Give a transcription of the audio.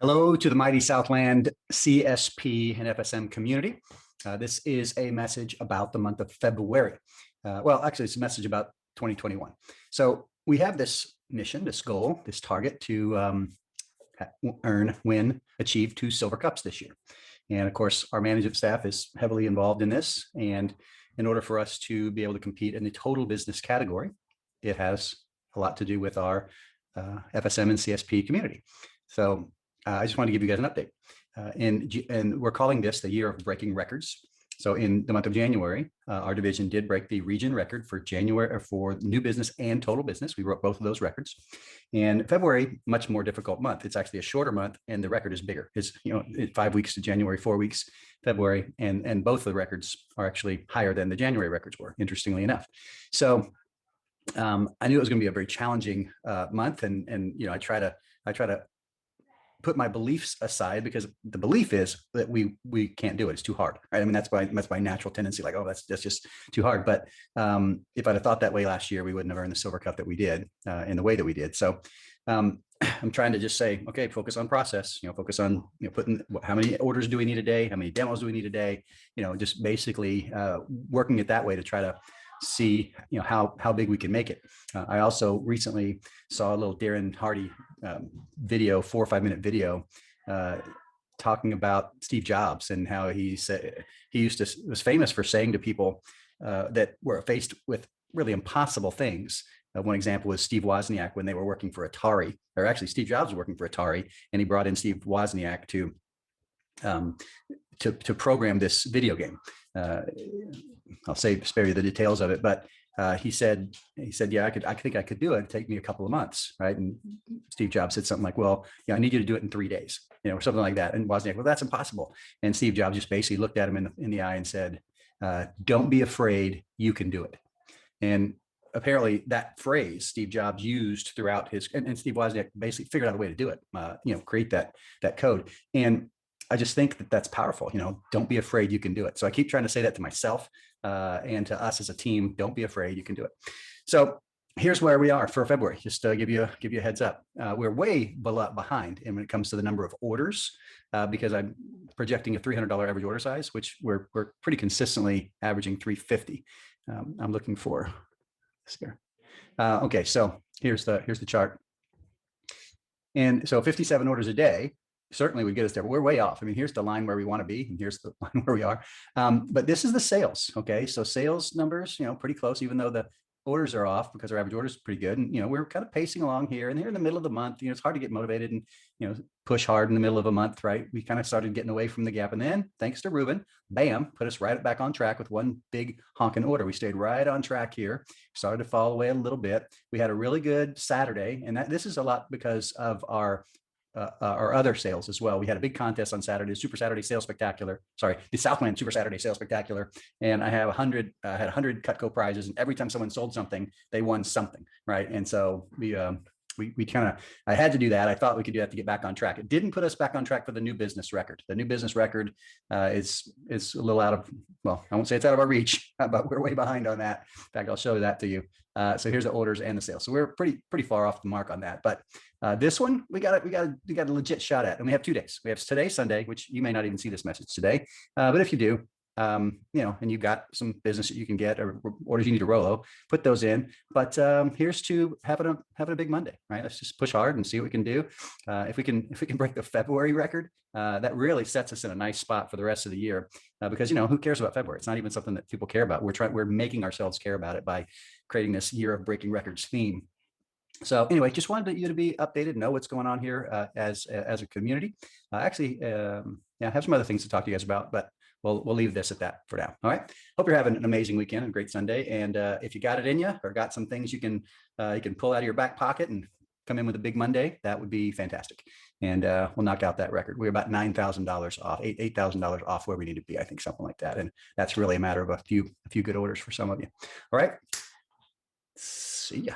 Hello to the mighty Southland CSP and FSM community. This is a message about the month of February. Well, actually, it's a message about 2021. So we have this mission, this goal, this target to win, achieve 2 silver cups this year. And of course, our management staff is heavily involved in this. And in order for us to be able to compete in the total business category, it has a lot to do with our FSM and CSP community. So I just want to give you guys an update. And we're calling this the year of breaking records. So in the month of January, our division did break the region record for January for new business and total business. We broke both of those records. And February, much more difficult month. It's actually a shorter month, and the record is bigger. It's 5 weeks to January, 4 weeks February, and both of the records are actually higher than the January records were, interestingly enough. So I knew it was going to be a very challenging month, and I try to put my beliefs aside, because the belief is that we can't do it. It's too hard, right? I mean, that's my natural tendency, like, oh, that's just too hard. But if I'd have thought that way last year, we wouldn't have earned the silver cup that we did in the way that we did. So I'm trying to just say, okay, focus on process, focus on, putting how many orders do we need a day? How many demos do we need a day? Just basically working it that way to try to see how big we can make it. I also recently saw a little Darren Hardy video, 4 or 5 minute video, talking about Steve Jobs and how he said he was famous for saying to people that were faced with really impossible things. One example was Steve Wozniak when they were working for Atari, or actually Steve Jobs was working for Atari, and he brought in Steve Wozniak to program this video game. I'll spare you the details of it, but he said, yeah, I think I could do it. It'd take me a couple of months, right? And Steve Jobs said something like, well, I need you to do it in 3 days, or something like that. And Wozniak, well, that's impossible. And Steve Jobs just basically looked at him in the eye and said, don't be afraid, you can do it. And apparently that phrase Steve Jobs used throughout his, and Steve Wozniak basically figured out a way to do it, create that code. And I just think that that's powerful. Don't be afraid, you can do it. So I keep trying to say that to myself and to us as a team. Don't be afraid, you can do it. So here's where we are for February, just to give you a heads up. We're way behind, and when it comes to the number of orders, because I'm projecting a $300 average order size, which we're pretty consistently averaging 350. I'm looking for this here. Okay, so here's the chart. And so 57 orders a day certainly would get us there, but we're way off. I mean, here's the line where we want to be, and here's the line where we are. But this is the sales. Okay, so sales numbers, pretty close, even though the orders are off because our average orders are pretty good. And we're kind of pacing along here, and here in the middle of the month, it's hard to get motivated and push hard in the middle of a month, right? We kind of started getting away from the gap, and then thanks to Ruben, bam, put us right back on track with one big honking order. We stayed right on track here, started to fall away a little bit. We had a really good Saturday, and this is a lot because of our other sales as well. We had a big contest on Saturday, Super Saturday Sales Spectacular. Sorry, the Southland Super Saturday Sales Spectacular. And I have 100 Cutco prizes, and every time someone sold something, they won something, right? And so I had to do that. I thought we could do that to get back on track. It didn't put us back on track for the new business record. The new business record is a little out of, well, I won't say it's out of our reach, but we're way behind on that. In fact, I'll show that to you. So here's the orders and the sales. So we're pretty far off the mark on that. But this one we got a legit shot at, and we have 2 days. We have today, Sunday, which you may not even see this message today, but if you do, and you got some business that you can get or orders you need to Rolo, put those in. But here's to having a big Monday, right? Let's just push hard and see what we can do. If we can break the February record, that really sets us in a nice spot for the rest of the year, because who cares about February? It's not even something that people care about. We're making ourselves care about it by creating this year of breaking records theme. So anyway, just wanted you to be updated, know what's going on here as a community. Actually, I have some other things to talk to you guys about, but we'll leave this at that for now. All right. Hope you're having an amazing weekend and a great Sunday. And if you got it in you, or got some things you can pull out of your back pocket and come in with a big Monday, that would be fantastic. And we'll knock out that record. We're about $9,000 off, $8,000 off where we need to be. I think something like that. And that's really a matter of a few good orders for some of you. All right. See ya.